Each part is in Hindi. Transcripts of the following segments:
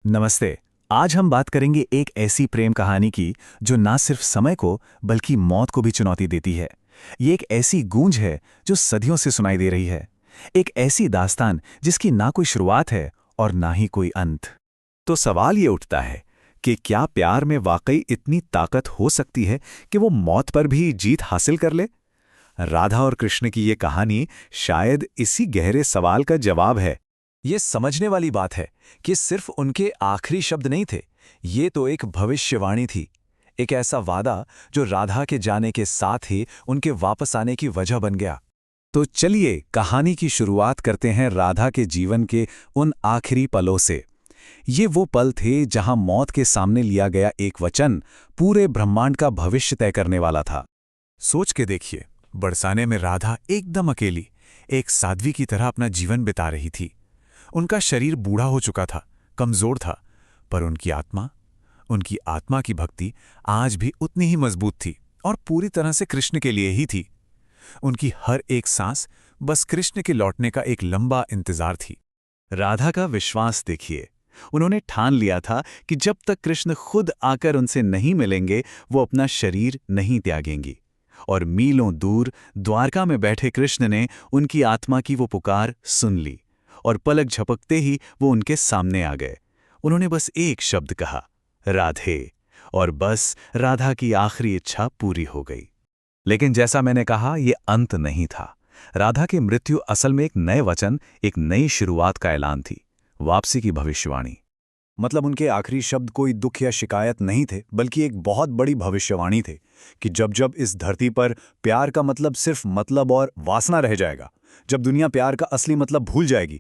नमस्ते। आज हम बात करेंगे एक ऐसी प्रेम कहानी की जो ना सिर्फ समय को बल्कि मौत को भी चुनौती देती है। ये एक ऐसी गूंज है जो सदियों से सुनाई दे रही है। एक ऐसी दास्तान जिसकी ना कोई शुरुआत है और ना ही कोई अंत। तो सवाल ये उठता है कि क्या प्यार में वाकई इतनी ताकत हो सकती है कि वो मौत पर भी जीत हासिल कर ले? राधा और कृष्ण की ये कहानी शायद इसी गहरे सवाल का जवाब है। ये समझने वाली बात है कि सिर्फ उनके आखिरी शब्द नहीं थे, ये तो एक भविष्यवाणी थी। एक ऐसा वादा जो राधा के जाने के साथ ही उनके वापस आने की वजह बन गया। तो चलिए कहानी की शुरुआत करते हैं राधा के जीवन के उन आखिरी पलों से। ये वो पल थे जहां मौत के सामने लिया गया एक वचन पूरे ब्रह्मांड का भविष्य तय करने वाला था। सोच के देखिए, बरसाने में राधा एकदम अकेली, एक साध्वी की तरह अपना जीवन बिता रही थी। उनका शरीर बूढ़ा हो चुका था, कमजोर था, पर उनकी आत्मा की भक्ति आज भी उतनी ही मजबूत थी और पूरी तरह से कृष्ण के लिए ही थी। उनकी हर एक सांस बस कृष्ण के लौटने का एक लंबा इंतजार थी। राधा का विश्वास देखिए, उन्होंने ठान लिया था कि जब तक कृष्ण खुद आकर उनसे नहीं मिलेंगे वो अपना शरीर नहीं त्यागेंगी। और मीलों दूर द्वारका में बैठे कृष्ण ने उनकी आत्मा की वो पुकार सुन ली और पलक झपकते ही वो उनके सामने आ गए। उन्होंने बस एक शब्द कहा, राधे, और बस राधा की आखिरी इच्छा पूरी हो गई। लेकिन जैसा मैंने कहा, ये अंत नहीं था। राधा की मृत्यु असल में एक नए वचन, एक नई शुरुआत का ऐलान थी, वापसी की भविष्यवाणी। मतलब उनके आखिरी शब्द कोई दुख या शिकायत नहीं थे, बल्कि एक बहुत बड़ी भविष्यवाणी थे कि जब जब इस धरती पर प्यार का मतलब सिर्फ मतलब और वासना रह जाएगा, जब दुनिया प्यार का असली मतलब भूल जाएगी,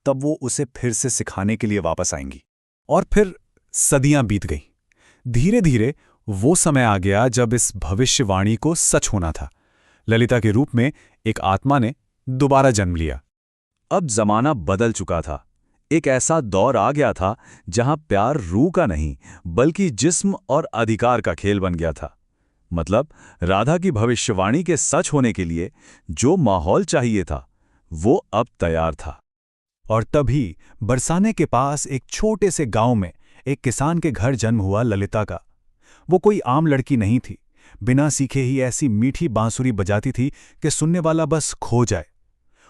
तब वो उसे फिर से सिखाने के लिए वापस आएंगी। और फिर सदियां बीत गईं। धीरे धीरे वो समय आ गया जब इस भविष्यवाणी को सच होना था। ललिता के रूप में एक आत्मा ने दोबारा जन्म लिया। अब जमाना बदल चुका था। एक ऐसा दौर आ गया था जहां प्यार रूह का नहीं बल्कि जिस्म और अधिकार का खेल बन गया था। मतलब राधा की भविष्यवाणी के सच होने के लिए जो माहौल चाहिए था वो अब तैयार था। और तभी बरसाने के पास एक छोटे से गांव में एक किसान के घर जन्म हुआ ललिता का। वो कोई आम लड़की नहीं थी। बिना सीखे ही ऐसी मीठी बांसुरी बजाती थी कि सुनने वाला बस खो जाए।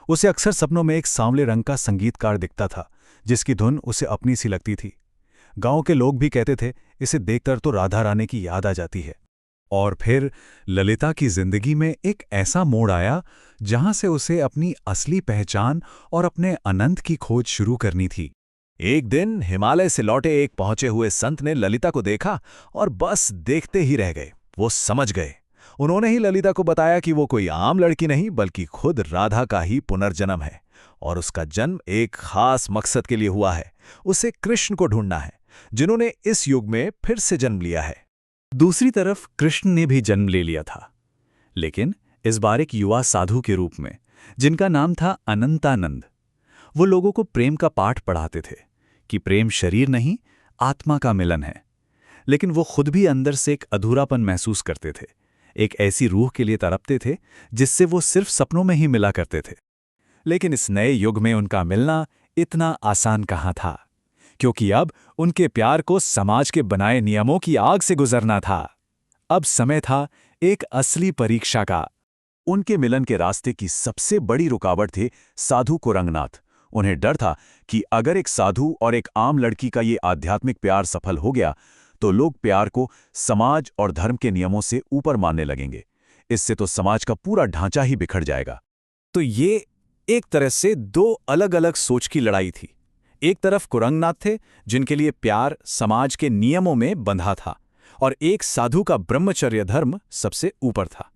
उसे अक्सर सपनों में एक सांवले रंग का संगीतकार दिखता था जिसकी धुन उसे अपनी सी लगती थी। गांव के लोग भी कहते थे, इसे देखकर तो राधा रानी की याद आ जाती है। और फिर ललिता की जिंदगी में एक ऐसा मोड़ आया जहां से उसे अपनी असली पहचान और अपने अनंत की खोज शुरू करनी थी। एक दिन हिमालय से लौटे एक पहुंचे हुए संत ने ललिता को देखा और बस देखते ही रह गए। वो समझ गए। उन्होंने ही ललिता को बताया कि वो कोई आम लड़की नहीं बल्कि खुद राधा का ही पुनर्जन्म है और उसका जन्म एक खास मकसद के लिए हुआ है। उसे कृष्ण को ढूंढना है, जिन्होंने इस युग में फिर से जन्म लिया है। दूसरी तरफ कृष्ण ने भी जन्म ले लिया था, लेकिन इस बार एक युवा साधु के रूप में, जिनका नाम था अनंतानंद। वो लोगों को प्रेम का पाठ पढ़ाते थे कि प्रेम शरीर नहीं, आत्मा का मिलन है। लेकिन वो खुद भी अंदर से एक अधूरापन महसूस करते थे, एक ऐसी रूह के लिए तड़पते थे जिससे वो सिर्फ सपनों में ही मिला करते थे। लेकिन इस नए युग में उनका मिलना इतना आसान कहाँ था, क्योंकि अब उनके प्यार को समाज के बनाए नियमों की आग से गुजरना था। अब समय था एक असली परीक्षा का। उनके मिलन के रास्ते की सबसे बड़ी रुकावट थे साधु कोरंगनाथ। उन्हें डर था कि अगर एक साधु और एक आम लड़की का ये आध्यात्मिक प्यार सफल हो गया तो लोग प्यार को समाज और धर्म के नियमों से ऊपर मानने लगेंगे। इससे तो समाज का पूरा ढांचा ही बिखर जाएगा। तो ये एक तरह से दो अलग अलग सोच की लड़ाई थी। एक तरफ कोरंगनाथ थे, जिनके लिए प्यार समाज के नियमों में बंधा था, और एक साधु का ब्रह्मचर्य धर्म सबसे ऊपर था।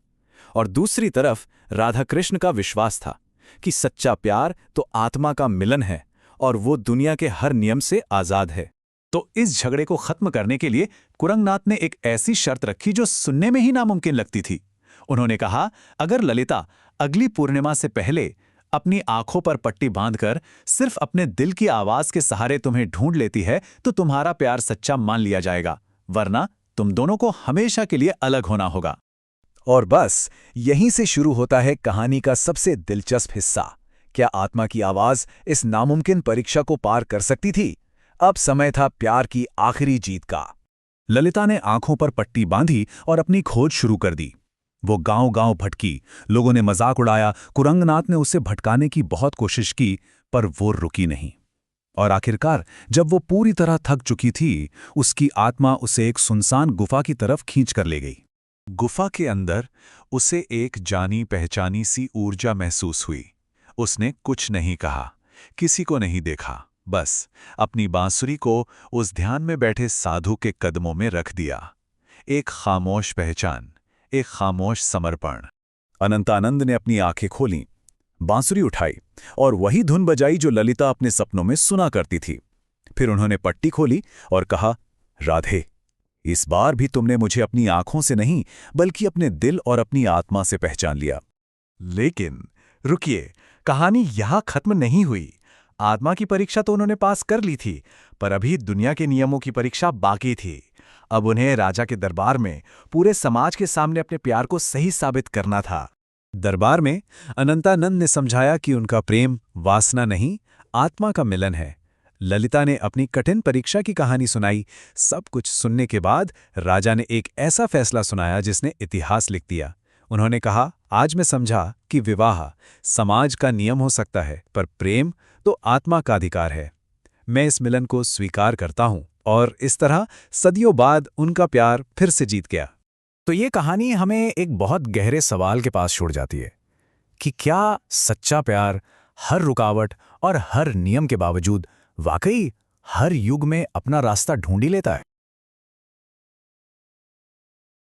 और दूसरी तरफ राधा कृष्ण का विश्वास था कि सच्चा प्यार तो आत्मा का मिलन है और वो दुनिया के हर नियम से आजाद है। तो इस झगड़े को खत्म करने के लिए कोरंगनाथ ने एक ऐसी शर्त रखी जो सुनने में ही नामुमकिन लगती थी। उन्होंने कहा, अगर ललिता अगली पूर्णिमा से पहले अपनी आंखों पर पट्टी बांधकर सिर्फ अपने दिल की आवाज के सहारे तुम्हें ढूंढ लेती है तो तुम्हारा प्यार सच्चा मान लिया जाएगा, वरना तुम दोनों को हमेशा के लिए अलग होना होगा। और बस यहीं से शुरू होता है कहानी का सबसे दिलचस्प हिस्सा। क्या आत्मा की आवाज इस नामुमकिन परीक्षा को पार कर सकती थी? अब समय था प्यार की आखिरी जीत का। ललिता ने आंखों पर पट्टी बांधी और अपनी खोज शुरू कर दी। वो गांव-गांव भटकी, लोगों ने मजाक उड़ाया, कुरंगनाथ ने उसे भटकाने की बहुत कोशिश की, पर वो रुकी नहीं। और आखिरकार जब वो पूरी तरह थक चुकी थी, उसकी आत्मा उसे एक सुनसान गुफा की तरफ खींच कर ले गई। गुफा के अंदर उसे एक जानी पहचानी सी ऊर्जा महसूस हुई। उसने कुछ नहीं कहा, किसी को नहीं देखा, बस अपनी बांसुरी को उस ध्यान में बैठे साधु के कदमों में रख दिया। एक खामोश पहचान, एक खामोश समर्पण। अनंतानंद ने अपनी आंखें खोलीं, बांसुरी उठाई और वही धुन बजाई जो ललिता अपने सपनों में सुना करती थी। फिर उन्होंने पट्टी खोली और कहा, राधे, इस बार भी तुमने मुझे अपनी आंखों से नहीं बल्कि अपने दिल और अपनी आत्मा से पहचान लिया। लेकिन रुकिए, कहानी यहां खत्म नहीं हुई। आत्मा की परीक्षा तो उन्होंने पास कर ली थी, पर अभी दुनिया के नियमों की परीक्षा बाकी थी। अब उन्हें राजा के दरबार में पूरे समाज के सामने अपने प्यार को सही साबित करना था। दरबार में अनंतानंद ने समझाया कि उनका प्रेम वासना नहीं, आत्मा का मिलन है। ललिता ने अपनी कठिन परीक्षा की कहानी सुनाई। सब कुछ सुनने के बाद राजा ने एक ऐसा फैसला सुनाया जिसने इतिहास लिख दिया। उन्होंने कहा, आज मैं समझा कि विवाह समाज का नियम हो सकता है, पर प्रेम तो आत्मा का अधिकार है। मैं इस मिलन को स्वीकार करता हूं। और इस तरह सदियों बाद उनका प्यार फिर से जीत गया। तो ये कहानी हमें एक बहुत गहरे सवाल के पास छोड़ जाती है कि क्या सच्चा प्यार हर रुकावट और हर नियम के बावजूद वाकई हर युग में अपना रास्ता ढूंढ ही लेता है।